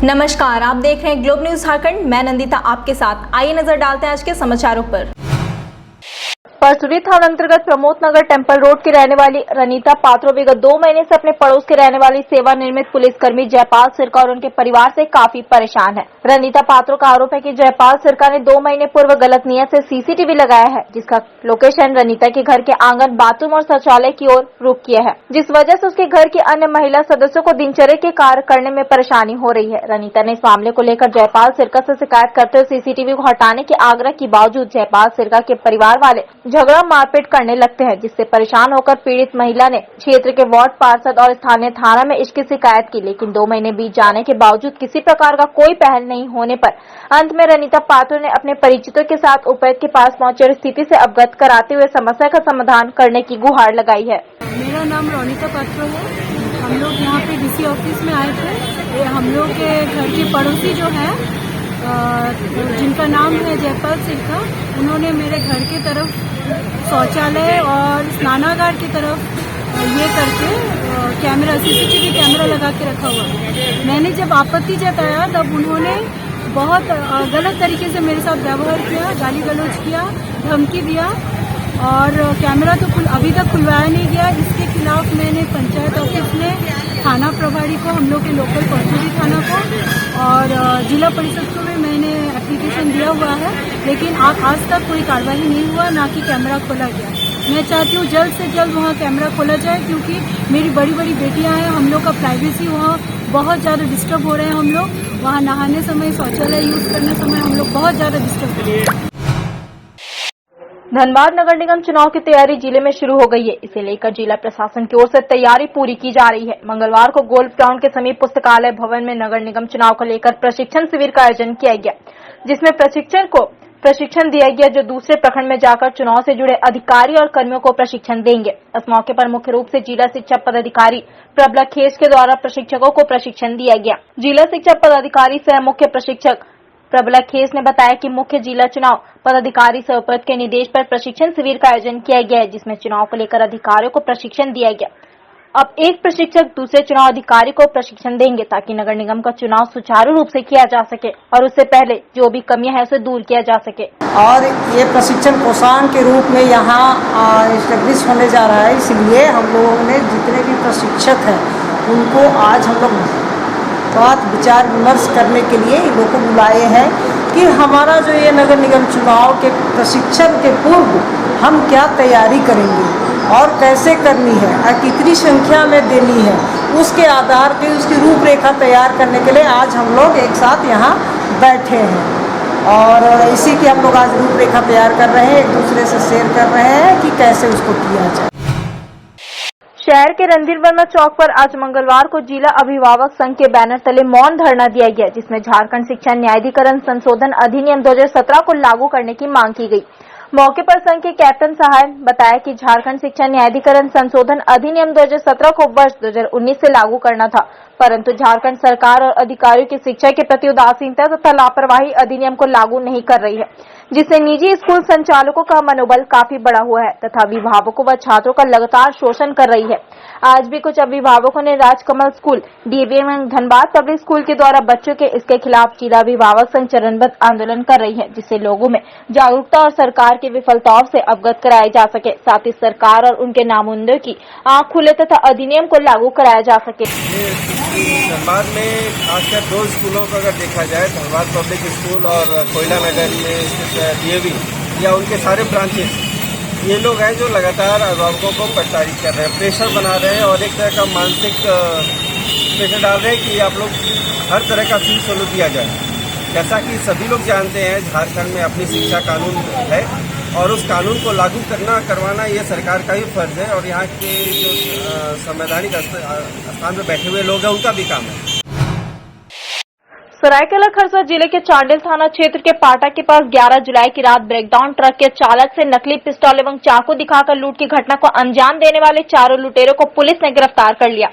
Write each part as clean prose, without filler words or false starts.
नमस्कार, आप देख रहे हैं ग्लोब न्यूज झारखंड। मैं नंदिता आपके साथ। आइए नजर डालते हैं आज के समाचारों पर। परसुरी थाना अंतर्गत प्रमोद नगर टेम्पल रोड की रहने वाली रनीता पात्रो विगत 2 महीने से अपने पड़ोस के रहने वाली सेवानिवृत्त पुलिसकर्मी जयपाल सिरका और उनके परिवार से काफी परेशान है। रनीता पात्रो का आरोप है कि जयपाल सिरका ने 2 महीने पूर्व गलत नियत से सीसीटीवी लगाया है, जिसका लोकेशन रनीता के घर के आंगन, बाथरूम और शौचालय की ओर रुख किया है, जिस वजह से उसके घर की अन्य महिला सदस्यों को दिनचर्या के कार्य करने में परेशानी हो रही है। रनीता ने इस मामले को लेकर जयपाल सिरका से शिकायत करते हुए सीसीटीवी को हटाने के आग्रह के बावजूद जयपाल सिरका के परिवार वाले झगड़ा मारपीट करने लगते हैं, जिससे परेशान होकर पीड़ित महिला ने क्षेत्र के वार्ड पार्षद और स्थानीय थाना में इसकी शिकायत की, लेकिन 2 महीने बीत जाने के बावजूद किसी प्रकार का कोई पहल नहीं होने पर अंत में रनीता पात्रो ने अपने परिचितों के साथ उपायुक्त के पास पहुंचे और स्थिति से अवगत कराते हुए समस्या का समाधान करने की गुहार लगाई है। मेरा नाम रनीता पात्रो है। हम लोग यहाँ पे डीसी ऑफिस में आए थे। हम लोग के घर के पड़ोसी जो है, जिनका नाम है जयपाल सिरका, उन्होंने मेरे घर की तरफ शौचालय और स्नानागार की तरफ ये करके कैमरा, सीसीटीवी कैमरा लगा के रखा हुआ है। मैंने जब आपत्ति जताया तब उन्होंने बहुत गलत तरीके से मेरे साथ व्यवहार किया, गाली गलौज किया, धमकी दिया और कैमरा तो अभी तक खुलवाया नहीं गया। इसके खिलाफ मैंने पंचायत ऑफिस में थाना प्रभारी को, हम लोग के लोकल परसुरी थाना को और जिला परिषद को भी मैंने एप्लीकेशन दिया हुआ है, लेकिन आज तक कोई कार्रवाई नहीं हुआ, ना कि कैमरा खोला गया। मैं चाहती हूँ जल्द से जल्द वहाँ कैमरा खोला जाए, क्योंकि मेरी बड़ी बड़ी बेटियाँ हैं। हम लोग का प्राइवेसी वहाँ बहुत ज़्यादा डिस्टर्ब हो रहे हैं। हम लोग वहाँ नहाने समय, शौचालय यूज करने समय हम लोग बहुत ज़्यादा डिस्टर्ब हो रहे हैं। धनबाद नगर निगम चुनाव की तैयारी जिले में शुरू हो गई है। इसे लेकर जिला प्रशासन की ओर से तैयारी पूरी की जा रही है। मंगलवार को गोल्फ ग्राउंड के समीप पुस्तकालय भवन में नगर निगम चुनाव को लेकर प्रशिक्षण शिविर का आयोजन किया गया, जिसमें प्रशिक्षण दिया गया, जो दूसरे प्रखंड में जाकर चुनाव से जुड़े अधिकारी और कर्मियों को प्रशिक्षण देंगे। इस मौके पर मुख्य रूप से जिला शिक्षा पदाधिकारी प्रबला खेस के द्वारा प्रशिक्षकों को प्रशिक्षण दिया गया। जिला शिक्षा पदाधिकारी सह मुख्य प्रशिक्षक प्रबला खेस ने बताया कि मुख्य जिला चुनाव पदाधिकारी सह उपायुक्त के निर्देश पर प्रशिक्षण शिविर का आयोजन किया गया है, जिसमें चुनाव को लेकर अधिकारियों को प्रशिक्षण दिया गया। अब एक प्रशिक्षक दूसरे चुनाव अधिकारी को प्रशिक्षण देंगे, ताकि नगर निगम का चुनाव सुचारू रूप से किया जा सके और उससे पहले जो भी कमियां हैं उसे दूर किया जा सके। और ये प्रशिक्षण कोषांग के रूप में यहाँ एस्टेब्लिश होने जा रहा है, इसलिए हम लोगों ने जितने भी प्रशिक्षक हैं उनको आज हम लोग बात विचार विमर्श करने के लिए इन लोगों को बुलाए हैं कि हमारा जो ये नगर निगम चुनाव के प्रशिक्षण के पूर्व हम क्या तैयारी करेंगे और कैसे करनी है और कितनी संख्या में देनी है, उसके आधार पे उसकी रूपरेखा तैयार करने के लिए आज हम लोग एक साथ यहाँ बैठे हैं और इसी की हम लोग आज रूपरेखा तैयार कर रहे हैं, एक दूसरे से शेयर कर रहे हैं कि कैसे उसको किया जाए। शहर के रणधीर वर्मा चौक पर आज मंगलवार को जिला अभिभावक संघ के बैनर तले मौन धरना दिया गया, जिसमें झारखंड शिक्षा न्यायाधिकरण संशोधन अधिनियम 2017 को लागू करने की मांग की गई। मौके पर संघ के कैप्टन सहाय बताया कि झारखंड शिक्षा न्यायाधिकरण संशोधन अधिनियम 2017 को वर्ष 2019 से लागू करना था, परंतु झारखंड सरकार और अधिकारियों की शिक्षा के प्रति उदासीनता तथा लापरवाही अधिनियम को लागू नहीं कर रही है, जिससे निजी स्कूल संचालकों का मनोबल काफी बढ़ा हुआ है तथा अभिभावकों व छात्रों का लगातार शोषण कर रही है। आज भी कुछ अभिभावकों ने Rajkamal school, DAVM Dhanbad public school के द्वारा बच्चों के इसके खिलाफ जिला अभिभावक संघ चरणबद्ध आंदोलन कर रही है, जिससे लोगों में जागरूकता और सरकार की विफलताओं से अवगत कराया जा सके, साथ ही सरकार और उनके नामुमकिनों की आंख खुले तथा अधिनियम को लागू कराया जा सके। धनबाद में खासकर 2 स्कूलों को अगर देखा जाए, धनबाद पब्लिक स्कूल और कोयला नगर में स्थित डीएवी या उनके सारे ब्रांचेस, ये लोग हैं जो लगातार अभिभावकों को प्रताड़ित कर रहे हैं, प्रेशर बना रहे हैं और एक तरह का मानसिक प्रेशर डाल रहे हैं कि आप लोग हर तरह का फीस सोलो दिया जाए। जैसा कि सभी लोग जानते हैं, झारखंड में अपनी शिक्षा कानून है और उस कानून को लागू करवाना ये सरकार का ही फर्ज है और यहाँ के जो संवैधानिक स्थान पर बैठे हुए लोग हैं उनका भी काम है। सरायकेला खरसावां जिले के चांडिल थाना क्षेत्र के पाटा के पास 11 जुलाई की रात ब्रेकडाउन ट्रक के चालक से नकली पिस्तौल एवं चाकू दिखाकर लूट की घटना को अंजाम देने वाले 4 लुटेरों को पुलिस ने गिरफ्तार कर लिया।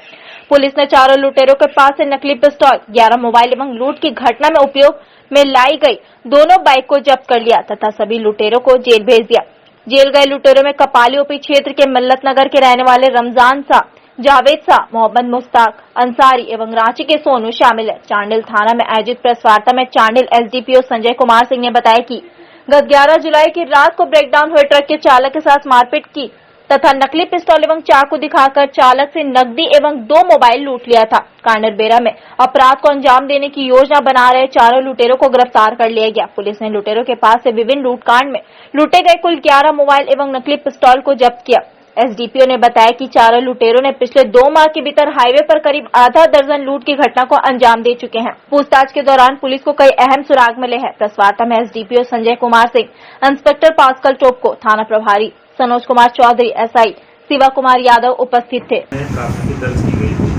पुलिस ने 4 लुटेरों के पास से नकली पिस्तौल, 11 मोबाइल एवं लूट की घटना में उपयोग में लाई गई दोनों बाइक को जब्त कर लिया तथा सभी लुटेरों को जेल भेज दिया। जेल गए लुटेरों में कपाली ओपी क्षेत्र के मल्लत नगर के रहने वाले रमजान शाह, जावेद शाह, मोहम्मद मुश्ताक अंसारी एवं रांची के सोनू शामिल है। चांडिल थाना में आयोजित प्रेस वार्ता में चांडिल एसडीपीओ संजय कुमार सिंह ने बताया कि गत 11 जुलाई की रात को ब्रेकडाउन हुए ट्रक के चालक के साथ मारपीट की तथा नकली पिस्तौल एवं चाकू दिखाकर चालक से नकदी एवं 2 मोबाइल लूट लिया था। कांडरबेरा में अपराध को अंजाम देने की योजना बना रहे चारों लुटेरों को गिरफ्तार कर लिया गया। पुलिस ने लुटेरों के पास से विभिन्न लूटकांड में लूटे गए कुल 11 मोबाइल एवं नकली पिस्तौल को जब्त किया। एसडीपीओ ने बताया कि चारों लुटेरों ने पिछले 2 माह के भीतर हाईवे पर करीब आधा दर्जन लूट की घटना को अंजाम दे चुके हैं। पूछताछ के दौरान पुलिस को कई अहम सुराग मिले हैं। प्रेस वार्ता में एसडीपीओ संजय कुमार सिंह, इंस्पेक्टर पास्कल टोपको, थाना प्रभारी सनोज कुमार चौधरी, एसआई शिवा कुमार यादव उपस्थित थे। प्राथमिकी दर्ज की गई थी।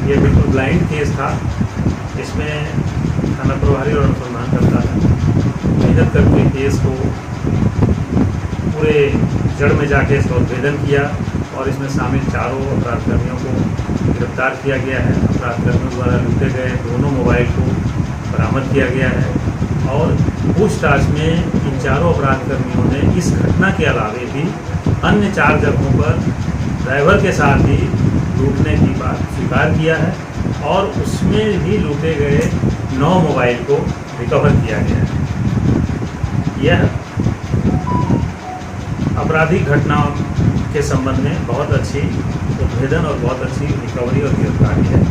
ये बिल्कुल ब्लाइंड केस था। इसमें थाना प्रभारी और अनुसंधानकर्ता ने मेहनत करके केस को पूरे जड़ में जाके इसका उद्भेदन किया और इसमें शामिल चारों अपराधकर्मियों को गिरफ्तार किया गया है। अपराधकर्मियों द्वारा लूटे गए दोनों मोबाइल को बरामद किया गया है और पूछताछ में इन चारों अपराधकर्मियों ने इस घटना के अलावे भी अन्य 4 जगहों पर ड्राइवर के साथ ही लूटने की बात स्वीकार किया है और उसमें भी लूटे गए 9 मोबाइल को रिकवर किया गया है। यह आपराधिक घटनाओं के संबंध में बहुत अच्छी उद्भेदन और बहुत अच्छी रिकवरी और गिरफ्तारी है।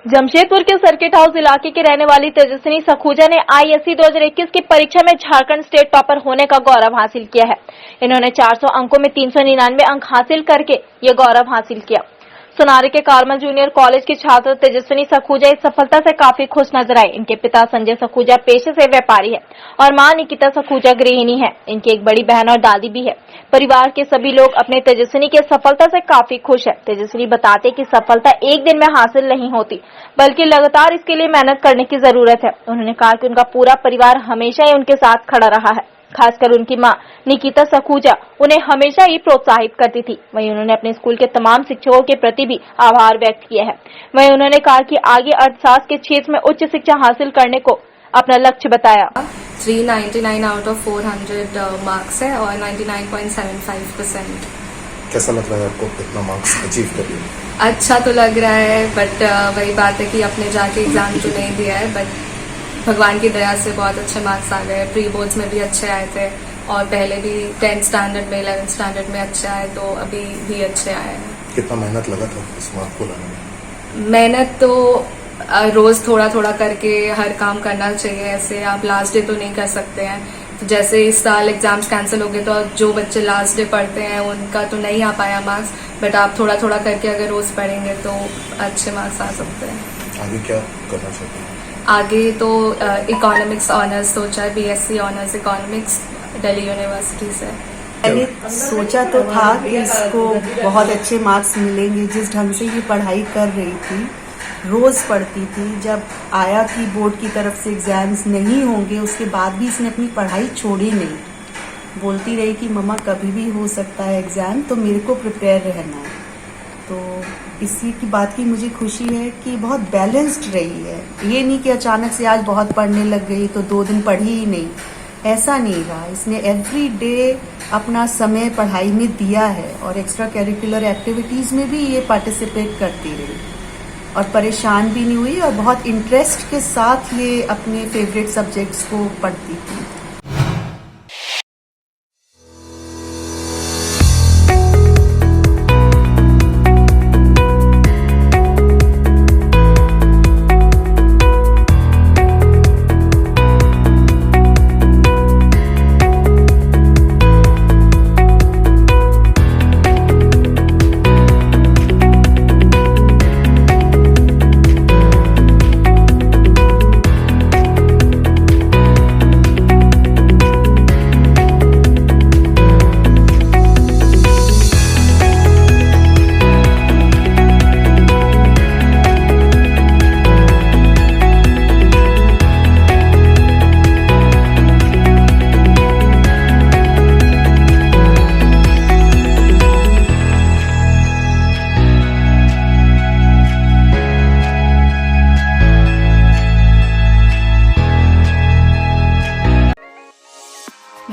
जमशेदपुर के सर्किट हाउस इलाके की रहने वाली तेजस्विनी सखूजा ने आईएससी 2021 की परीक्षा में झारखंड स्टेट टॉपर होने का गौरव हासिल किया है। इन्होंने 400 अंकों में 399 अंक हासिल करके ये गौरव हासिल किया। सोनारी के कार्मल जूनियर कॉलेज की छात्र तेजस्विनी सखूजा इस सफलता से काफी खुश नजर आई। इनके पिता संजय सखूजा पेशे से व्यापारी है और मां निकिता सखूजा गृहिणी है। इनकी एक बड़ी बहन और दादी भी है। परिवार के सभी लोग अपने तेजस्विनी की सफलता से काफी खुश है। तेजस्विनी बताते कि सफलता एक दिन में हासिल नहीं होती, बल्कि लगातार इसके लिए मेहनत करने की जरूरत है। उन्होंने कहा कि उनका पूरा परिवार हमेशा ही उनके साथ खड़ा रहा है। खासकर उनकी मां निकिता सखूजा उन्हें हमेशा ही प्रोत्साहित करती थी। वहीं उन्होंने अपने स्कूल के तमाम शिक्षकों के प्रति भी आभार व्यक्त किया है। वहीं उन्होंने कहा कि आगे अर्थशास्त्र के क्षेत्र में उच्च शिक्षा हासिल करने को अपना लक्ष्य बताया। 399 आउट ऑफ 400 मार्क्स है और 99.75%। कैसा लग रहा है आपको कितना मार्क्स अचीव कर लिया? अच्छा तो लग रहा है, बट वही बात है कि अपने जाके एग्जाम तो नहीं दिया है, बट भगवान की दया से बहुत अच्छे मार्क्स आ गए। प्री बोर्ड्स में भी अच्छे आए थे और पहले भी 10th स्टैंडर्ड में 11th स्टैंडर्ड में अच्छे आए, तो अभी भी अच्छे आए हैं। कितना मेहनत लगा था इस मार्क को लाने में? मेहनत तो रोज थोड़ा थोड़ा करके हर काम करना चाहिए। ऐसे आप लास्ट डे तो नहीं कर सकते हैं। तो जैसे इस साल एग्जाम्स कैंसिल हो गए तो जो बच्चे लास्ट डे पढ़ते हैं उनका तो नहीं आ पाया मार्क्स, बट आप थोड़ा थोड़ा करके अगर रोज पढ़ेंगे तो अच्छे मार्क्स आ सकते हैं। आगे क्या करना चाहते हैं? आगे तो इकोनॉमिक्स ऑनर्स सोचा है, BSc honours economics Delhi university से। मैंने सोचा तो था कि इसको बहुत अच्छे मार्क्स मिलेंगे। जिस ढंग से ये पढ़ाई कर रही थी, रोज पढ़ती थी, जब आया कि बोर्ड की तरफ से एग्जाम्स नहीं होंगे उसके बाद भी इसने अपनी पढ़ाई छोड़ी नहीं। बोलती रही कि मम्मा कभी भी हो सकता है एग्जाम, तो मेरे को प्रिपेयर रहना है। तो इसी की बात की मुझे खुशी है कि बहुत बैलेंस्ड रही है। ये नहीं कि अचानक से आज बहुत पढ़ने लग गई तो 2 दिन पढ़ी ही नहीं, ऐसा नहीं रहा। इसने एवरी डे अपना समय पढ़ाई में दिया है और एक्स्ट्रा करिकुलर एक्टिविटीज में भी ये पार्टिसिपेट करती रही और परेशान भी नहीं हुई और बहुत इंटरेस्ट के साथ ये अपने फेवरेट सब्जेक्ट्स को पढ़ती थी।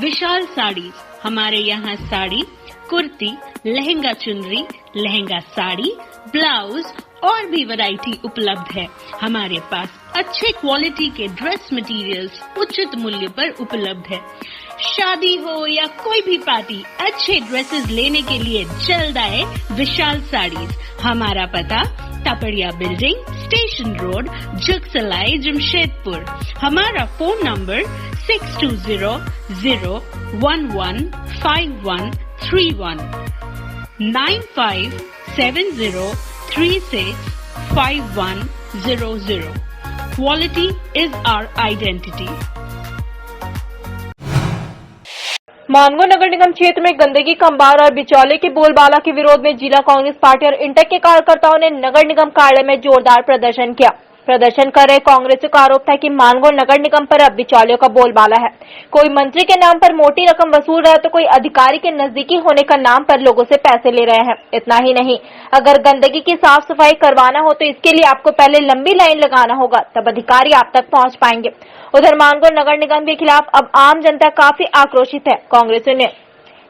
विशाल साड़ी, हमारे यहाँ साड़ी कुर्ती, लहंगा चुनरी, लहंगा साड़ी, ब्लाउज और भी वैरायटी उपलब्ध है। हमारे पास अच्छे क्वालिटी के ड्रेस मटेरियल्स उचित मूल्य पर उपलब्ध है। शादी हो या कोई भी पार्टी, अच्छे ड्रेसेस लेने के लिए जल्द आए विशाल साड़ीज। हमारा पता Tapadia building, station road, Jugsalai, Jamshedpur. हमारा phone number 6200115131 9570365100। Quality is our identity. Mango नगर निगम क्षेत्र में गंदगी का अंबार और बिचौलिए के बोलबाला के विरोध में जिला कांग्रेस पार्टी और इंटक के कार्यकर्ताओं ने नगर निगम कार्यालय में जोरदार प्रदर्शन किया। प्रदर्शन कर रहे कांग्रेसियों का आरोप था कि मानगो नगर निगम पर अब बिचौलियों का बोलबाला है। कोई मंत्री के नाम पर मोटी रकम वसूल रहा है तो कोई अधिकारी के नजदीकी होने का नाम पर लोगों से पैसे ले रहे हैं। इतना ही नहीं, अगर गंदगी की साफ सफाई करवाना हो तो इसके लिए आपको पहले लंबी लाइन लगाना होगा, तब अधिकारी आप तक पहुंच पाएंगे। उधर मानगो नगर निगम के खिलाफ अब आम जनता काफी आक्रोशित है। कांग्रेसियों ने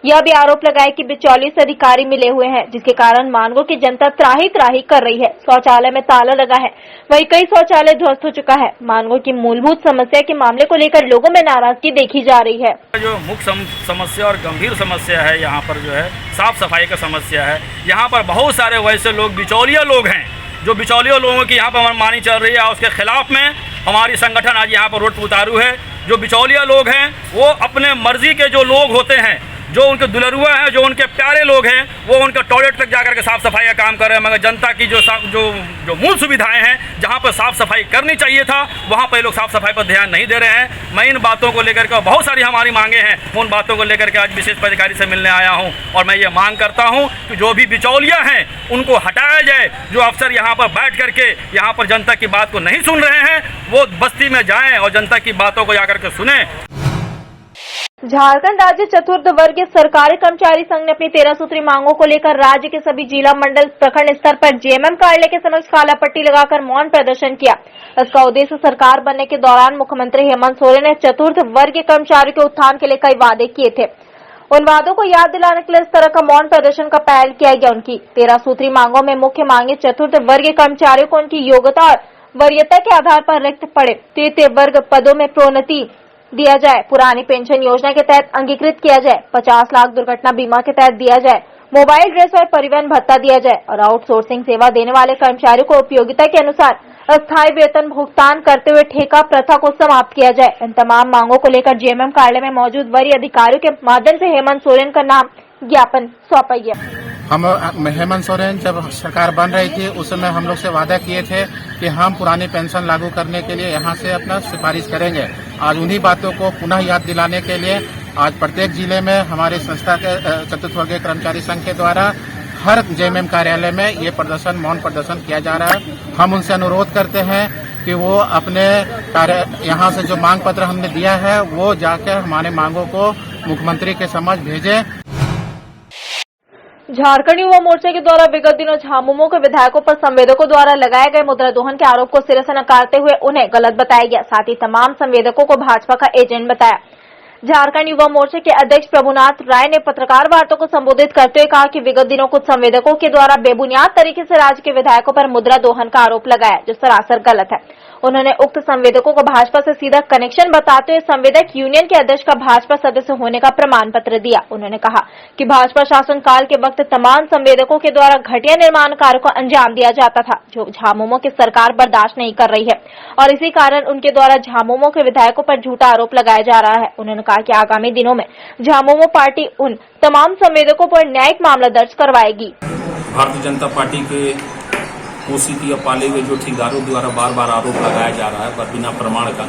यह भी आरोप लगाया कि बिचौलिए से अधिकारी मिले हुए हैं, जिसके कारण मानगो की जनता त्राही त्राही कर रही है। शौचालय में ताला लगा है, वहीं कई शौचालय ध्वस्त हो चुका है। मानगो की मूलभूत समस्या के मामले को लेकर लोगों में नाराजगी देखी जा रही है। जो मुख्य समस्या और गंभीर समस्या है यहाँ पर जो है साफ सफाई का समस्या है। यहाँ पर बहुत सारे वैसे लोग बिचौलिया लोग हैं जो बिचौलिया लोगों की यहाँ पर मनमानी चल रही है। उसके खिलाफ में हमारी संगठन आज यहाँ पर रोड पर उतारू है। जो बिचौलिया लोग हैं वो अपने मर्जी के जो लोग होते हैं, जो उनके दुलरुआ हैं, जो उनके प्यारे लोग हैं, वो उनके टॉयलेट तक जाकर के साफ सफाई का काम कर रहे हैं। मगर जनता की जो मूल सुविधाएं हैं, जहां पर साफ सफाई करनी चाहिए था, वहां पर लोग साफ सफाई पर ध्यान नहीं दे रहे हैं। मैं इन बातों को लेकर के बहुत सारी हमारी मांगे हैं, उन बातों को लेकर के आज विशेष पदाधिकारी से मिलने आया हूं और मैं ये मांग करता हूं कि जो भी बिचौलिया हैं उनको हटाया जाए। जो अफसर यहाँ पर बैठ करके यहाँ पर जनता की बात को नहीं सुन रहे हैं, वो बस्ती में जाएं और जनता की बातों को जाकर के सुने। झारखंड राज्य चतुर्थ वर्गीय सरकारी कर्मचारी संघ ने अपनी 13 सूत्री मांगों को लेकर राज्य के सभी जिला मंडल प्रखंड स्तर पर जेएमएम कार्यालय के समक्ष काला पट्टी लगाकर मौन प्रदर्शन किया। इसका उद्देश्य सरकार बनने के दौरान मुख्यमंत्री हेमंत सोरेन ने चतुर्थ वर्गीय कर्मचारियों के उत्थान के लिए कई वादे किए थे। उन वादों को याद दिलाने के लिए इस तरह का मौन प्रदर्शन का पहल किया गया। उनकी 13 सूत्री मांगों में मुख्य मांगे चतुर्थ वर्गीय कर्मचारियों को उनकी योग्यता और वरीयता के आधार पर रिक्त पड़े तृतीय वर्ग पदों में प्रोन्नति दिया जाए, पुरानी पेंशन योजना के तहत अंगीकृत किया जाए, 50 लाख दुर्घटना बीमा के तहत दिया जाए, मोबाइल ड्रेस और परिवहन भत्ता दिया जाए और आउटसोर्सिंग सेवा देने वाले कर्मचारियों को उपयोगिता के अनुसार अस्थायी वेतन भुगतान करते हुए ठेका प्रथा को समाप्त किया जाए। इन तमाम मांगों को लेकर जेएमएम कार्यालय में मौजूद वरीय अधिकारियों के माध्यम से हेमंत सोरेन का नाम ज्ञापन सौंपा गया। हम हेमंत सोरेन जब सरकार बन रही थी उस समय हम लोग से वादा किए थे कि हम पुरानी पेंशन लागू करने के लिए यहाँ से अपना सिफारिश करेंगे। आज उन्हीं बातों को पुनः याद दिलाने के लिए आज प्रत्येक जिले में हमारी संस्था के चतुर्थ वर्गीय कर्मचारी संघ के द्वारा हर जेएमएम कार्यालय में ये प्रदर्शन मौन प्रदर्शन किया जा रहा है। हम उनसे अनुरोध करते हैं कि वो अपने यहाँ से जो मांग पत्र हमने दिया है वो जाकर हमारे मांगों को मुख्यमंत्री के समक्ष भेजें। झारखंड युवा मोर्चा के द्वारा विगत दिनों झामुमो के विधायकों पर संवेदकों द्वारा लगाए गए मुद्रा दोहन के आरोप को सिरे से नकारते हुए उन्हें गलत बताया गया। साथ ही तमाम संवेदकों को भाजपा का एजेंट बताया। झारखंड युवा मोर्चा के अध्यक्ष प्रभुनाथ राय ने पत्रकार वार्ता को संबोधित करते हुए कहा कि विगत दिनों कुछ संवेदकों के द्वारा बेबुनियाद तरीके से राज्य के विधायकों पर मुद्रा दोहन का आरोप लगाया, जो सरासर गलत है। उन्होंने उक्त संवेदकों को भाजपा से सीधा कनेक्शन बताते हुए संवेदक यूनियन के अध्यक्ष का भाजपा सदस्य होने का प्रमाण पत्र दिया। उन्होंने कहा कि भाजपा शासन काल के वक्त तमाम संवेदकों के द्वारा घटिया निर्माण कार्य को अंजाम दिया जाता था, जो झामुमो की सरकार बर्दाश्त नहीं कर रही है और इसी कारण उनके द्वारा झामुमो के विधायकों पर झूठा आरोप लगाया जा रहा है। उन्होंने कहा कि आगामी दिनों में झामुमो पार्टी उन तमाम संवेदकों पर न्यायिक मामला दर्ज करवाएगी। भारतीय जनता पार्टी के पोषित या पाले हुए जो ठेकेदारों द्वारा बार बार आरोप लगाया जा रहा है बिना प्रमाण का,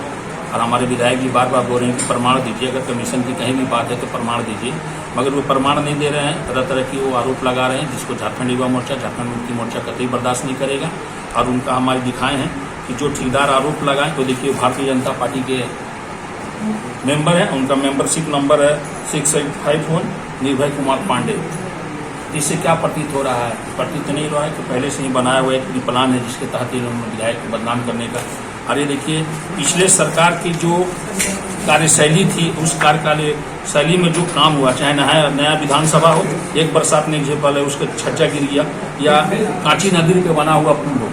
और हमारे विधायक भी बार बार बोल रहे हैं कि प्रमाण दीजिए, अगर कमीशन की कहीं भी बात है तो प्रमाण दीजिए, मगर वो प्रमाण नहीं दे रहे हैं। तरह तरह की वो आरोप लगा रहे हैं जिसको झारखंड युवा मोर्चा, झारखंड मुक्ति मोर्चा कतई बर्दाश्त नहीं करेगा। और उनका हमारे दिखाए हैं कि जो ठेकेदार आरोप लगाए तो देखिए भारतीय जनता पार्टी के मेंबर है, उनका मेंबरशिप नंबर है 6851 निर्भय कुमार पांडे। इससे क्या प्रतीत हो रहा है? प्रतीत नहीं हो रहा है कि पहले से ही बनाया हुआ एक प्लान है जिसके तहत इन विधायक को बदनाम करने का और ये देखिए पिछले सरकार की जो कार्यशैली थी उस कार्यशैली में जो काम हुआ, चाहे नया विधानसभा हो, एक बरसात नहीं झेल उसका छज्जा गिर गया, या कांची नदी पे बना हुआ पुल हो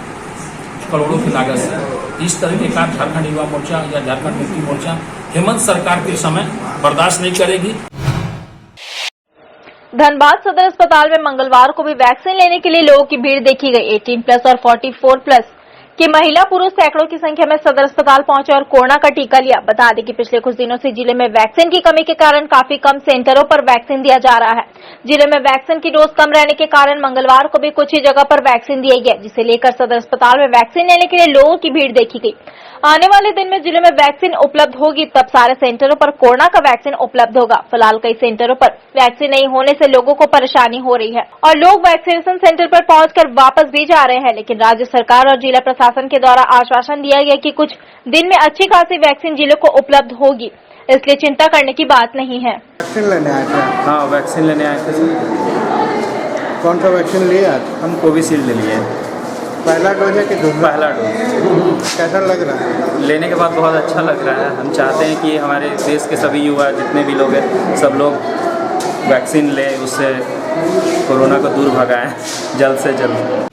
करोड़ों की लागत से, इस तरह के कार्य झारखंड युवा मोर्चा या झारखंड मुक्ति मोर्चा हेमंत सरकार के समय बर्दाश्त नहीं करेगी। धनबाद सदर अस्पताल में मंगलवार को भी वैक्सीन लेने के लिए लोगों की भीड़ देखी गई। 18+ और 44+ की महिला पुरुष सैकड़ों की संख्या में सदर अस्पताल पहुंचे और कोरोना का टीका लिया। बता दें कि पिछले कुछ दिनों से जिले में वैक्सीन की कमी के कारण काफी कम सेंटरों पर वैक्सीन दिया जा रहा है। जिले में वैक्सीन की डोज कम रहने के कारण मंगलवार को भी कुछ ही जगह पर वैक्सीन दिया गया, जिसे लेकर सदर अस्पताल में वैक्सीन लेने के लिए लोगों की भीड़ देखी गई। आने वाले दिन में जिले में वैक्सीन उपलब्ध होगी, तब सारे सेंटरों पर कोरोना का वैक्सीन उपलब्ध होगा। फिलहाल कई सेंटरों पर वैक्सीन नहीं होने से लोगों को परेशानी हो रही है और लोग वैक्सीनेशन सेंटर पर पहुंचकर वापस भी जा रहे हैं, लेकिन राज्य सरकार और जिला प्रशासन के द्वारा आश्वासन दिया गया कि कुछ दिन में अच्छी खासी वैक्सीन जिलों को उपलब्ध होगी, इसलिए चिंता करने की बात नहीं है। वैक्सीन लेने आए थे? हाँ, वैक्सीन लेने आए थे सर। कौन सा वैक्सीन लिया? हम कोविशील्ड लिए। पहला डोज है कि दूसरा? पहला डोज। कैसा लग रहा है? लेने के बाद बहुत अच्छा लग रहा है। हम चाहते हैं कि हमारे देश के सभी युवा जितने भी लोग हैं सब लोग वैक्सीन लें, उससे कोरोना को दूर भगाएं जल्द से जल्द।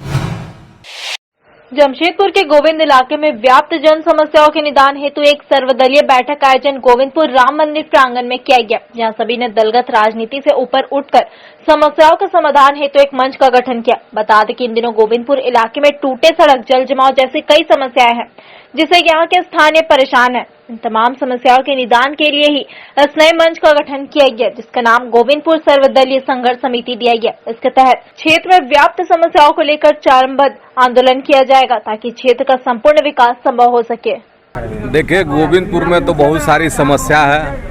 जमशेदपुर के गोविंद इलाके में व्याप्त जन समस्याओं के निदान हेतु एक सर्वदलीय बैठक का आयोजन गोविंदपुर राम मंदिर प्रांगण में किया गया, जहां सभी ने दलगत राजनीति से ऊपर उठकर समस्याओं के समाधान हेतु एक मंच का गठन किया। बता दें कि इन दिनों गोविंदपुर इलाके में टूटे सड़क, जल जमाव जैसी कई समस्याएं हैं, जिससे यहाँ के स्थानीय परेशान हैं। इन तमाम समस्याओं के निदान के लिए ही इस नए मंच का गठन किया गया, जिसका नाम गोविंदपुर सर्वदलीय संघर्ष समिति दिया गया। इसके तहत क्षेत्र में व्याप्त समस्याओं को लेकर चरणबद्ध आंदोलन किया जाएगा, ताकि क्षेत्र का संपूर्ण विकास संभव हो सके। देखिए, गोविंदपुर में तो बहुत सारी समस्या है,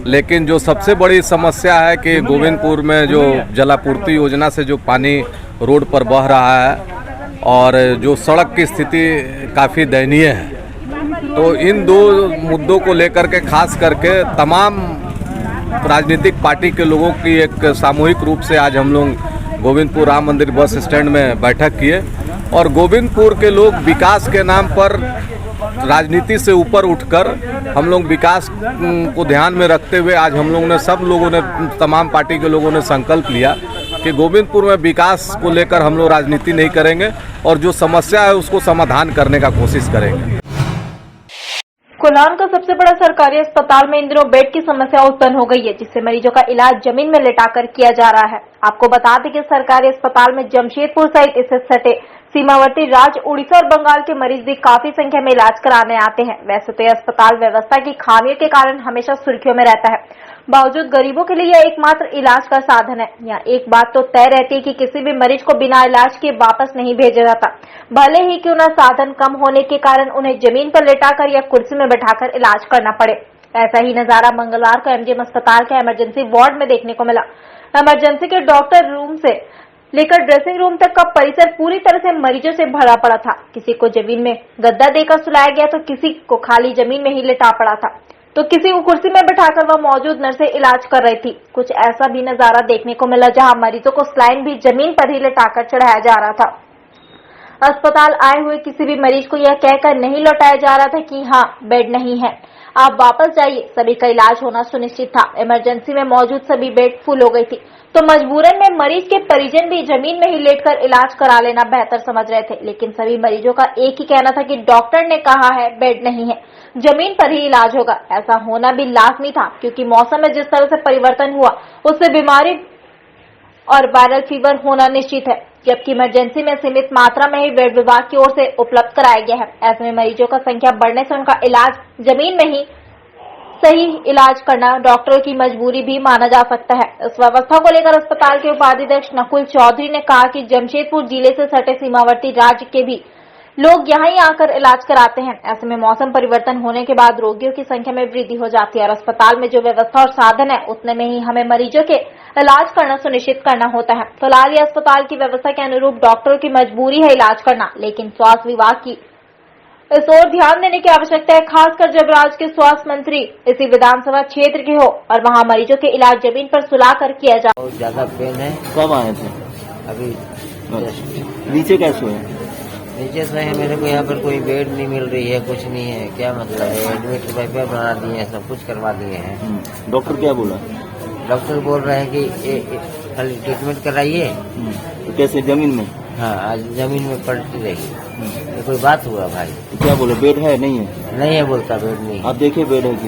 लेकिन जो सबसे बड़ी समस्या है कि गोविंदपुर में जो जलापूर्ति योजना से जो पानी रोड पर बह रहा है और जो सड़क की स्थिति काफ़ी दयनीय है, तो इन दो मुद्दों को लेकर के खास करके तमाम राजनीतिक पार्टी के लोगों की एक सामूहिक रूप से आज हम लोग गोविंदपुर राम मंदिर बस स्टैंड में बैठक किए और गोविंदपुर के लोग विकास के नाम पर राजनीति से ऊपर उठकर हम लोग विकास को ध्यान में रखते हुए आज हम लोगों ने सब लोगों ने तमाम पार्टी के लोगों ने संकल्प लिया कि गोविंदपुर में विकास को लेकर हम लोग राजनीति नहीं करेंगे और जो समस्या है उसको समाधान करने का कोशिश करेंगे। कोल्हान का सबसे बड़ा सरकारी अस्पताल में इन दिनों बेड की समस्या उत्पन्न हो गई है, जिससे मरीजों का इलाज जमीन में लेटाकर किया जा रहा है। आपको बता दें कि सरकारी अस्पताल में जमशेदपुर सहित इससे सटे सीमावर्ती राज्य उड़ीसा और बंगाल के मरीज भी काफी संख्या में इलाज कराने आते हैं। वैसे तो यह अस्पताल व्यवस्था की खामियों के कारण हमेशा सुर्खियों में रहता है, बावजूद गरीबों के लिए यह एकमात्र इलाज का साधन है। यहाँ एक बात तो तय रहती है कि किसी भी मरीज को बिना इलाज के वापस नहीं भेजा जाता, भले ही क्यों न साधन कम होने के कारण उन्हें जमीन पर लेटाकर या कुर्सी में बैठाकर इलाज करना पड़े। ऐसा ही नजारा मंगलवार को एमजीएम अस्पताल के इमरजेंसी वार्ड में देखने को मिला। इमरजेंसी के डॉक्टर रूम से लेकर ड्रेसिंग रूम तक का परिसर पूरी तरह से मरीजों से भरा पड़ा था। किसी को जमीन में गद्दा देकर सुलाया गया तो किसी को खाली जमीन में ही लेटा पड़ा था, तो किसी को कुर्सी में बैठाकर वह मौजूद नर्सें इलाज कर रही थी। कुछ ऐसा भी नजारा देखने को मिला जहां मरीजों को स्लाइन भी जमीन पर ही लेटाकर चढ़ाया जा रहा था। अस्पताल आए हुए किसी भी मरीज को यह कहकर नहीं लौटाया जा रहा था कि हाँ बेड नहीं है, आप वापस जाइए, सभी का इलाज होना सुनिश्चित था। इमरजेंसी में मौजूद सभी बेड फुल हो गई थी, तो मजबूरन में मरीज के परिजन भी जमीन में ही लेटकर इलाज करा लेना बेहतर समझ रहे थे। लेकिन सभी मरीजों का एक ही कहना था कि डॉक्टर ने कहा है बेड नहीं है, जमीन पर ही इलाज होगा। ऐसा होना भी लाजमी था, क्योंकि मौसम में जिस तरह से परिवर्तन हुआ उससे बीमारी और वायरल फीवर होना निश्चित है, जबकि इमरजेंसी में सीमित मात्रा में ही बेड विभाग की ओर से उपलब्ध कराया गया है। ऐसे में मरीजों का संख्या बढ़ने से उनका इलाज जमीन में ही सही इलाज करना डॉक्टरों की मजबूरी भी माना जा सकता है। इस व्यवस्था को लेकर अस्पताल के उपाध्यक्ष नकुल चौधरी ने कहा कि जमशेदपुर जिले से सटे सीमावर्ती राज्य के भी लोग यहाँ ही आकर इलाज कराते हैं। ऐसे में मौसम परिवर्तन होने के बाद रोगियों की संख्या में वृद्धि हो जाती है और अस्पताल में जो व्यवस्था और साधन है उतने में ही हमें मरीजों के इलाज करना सुनिश्चित करना होता है। फिलहाल ये अस्पताल की व्यवस्था के अनुरूप डॉक्टरों की मजबूरी है इलाज करना, लेकिन स्वास्थ्य विभाग की इस ओर ध्यान देने की आवश्यकता है, खासकर जब राज्य के स्वास्थ्य मंत्री इसी विधानसभा क्षेत्र के हो और वहां मरीजों के इलाज जमीन पर सुलाकर किया जाए। बहुत ज्यादा पेन है। कब आए थे? अभी नीचे कैसे हुए? नीचे से है, मेरे को यहाँ पर कोई बेड नहीं मिल रही है, कुछ नहीं है, क्या मतलब है? एडमिट पेपर बना दिए हैं, सब कुछ करवा दिए हैं। डॉक्टर क्या बोला? डॉक्टर बोल रहे हैं कि खाली ट्रीटमेंट कराइए। तो कैसे, जमीन में? हाँ, आज जमीन में पड़ती रही। ये कोई बात हुआ भाई? क्या बोले, बेड है नहीं है? नहीं है बोलता, बेड नहीं। आप देखे बेड है कि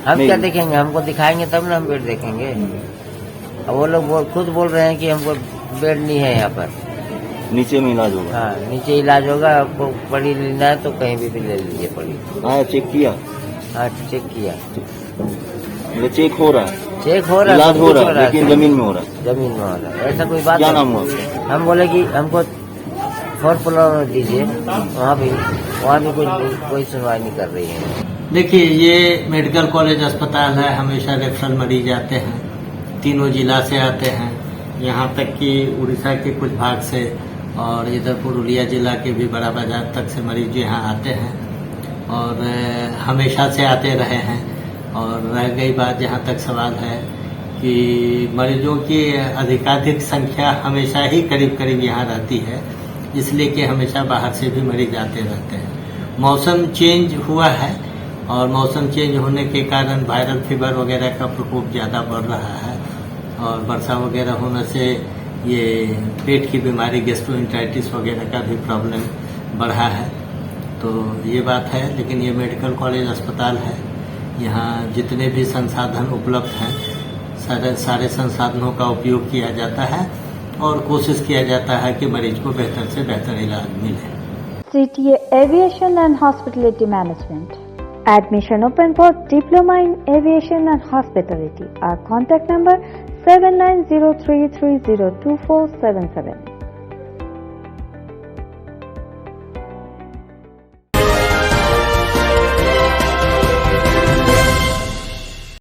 हम क्या देखेंगे? हमको दिखाएंगे तब ना हम बेड देखेंगे। अब वो लोग खुद बोल रहे हैं कि हमको बेड नहीं है यहाँ पर। नीचे में इलाज होगा? हाँ, नीचे इलाज होगा। आपको पड़ी लेना है तो कहीं भी ले लीजिए पड़ी। हाँ, चेक किया? हाँ, चेक किया। मतलब चेक हो रहा है? चेक हो रहा है, इलाज हो रहा है, लेकिन जमीन में हो रहा है? जमीन में हो रहा है, ऐसा कोई बात? क्या नाम हुआ? हम बोले कि हमको 4th फ्लोर में दीजिए, वहाँ भी कोई सुनवाई नहीं कर रही है। देखिए, ये मेडिकल कॉलेज अस्पताल है, हमेशा रेफरल मरीज आते हैं, तीनों जिला से आते हैं, यहाँ तक कि उड़ीसा के कुछ भाग से और इधर पुरुलिया जिला के भी बड़ा बाजार तक से मरीज यहाँ आते हैं और हमेशा से आते रहे हैं। और रह गई बात, जहाँ तक सवाल है कि मरीजों की अधिकाधिक संख्या हमेशा ही करीब करीब यहाँ रहती है, इसलिए कि हमेशा बाहर से भी मरीज आते रहते हैं। मौसम चेंज हुआ है और मौसम चेंज होने के कारण वायरल फीवर वगैरह का प्रकोप ज़्यादा बढ़ रहा है और वर्षा वगैरह होने से ये पेट की बीमारी, गैस्ट्रोएंटेराइटिस वगैरह का भी प्रॉब्लम बढ़ा है। तो ये बात है, लेकिन ये मेडिकल कॉलेज अस्पताल है, यहाँ जितने भी संसाधन उपलब्ध हैं सारे संसाधनों का उपयोग किया जाता है और कोशिश किया जाता है कि मरीज को बेहतर से बेहतर इलाज मिले। CTA Aviation and Hospitality Management. Admission open for Diploma in Aviation and Hospitality. Our contact number 7903302477.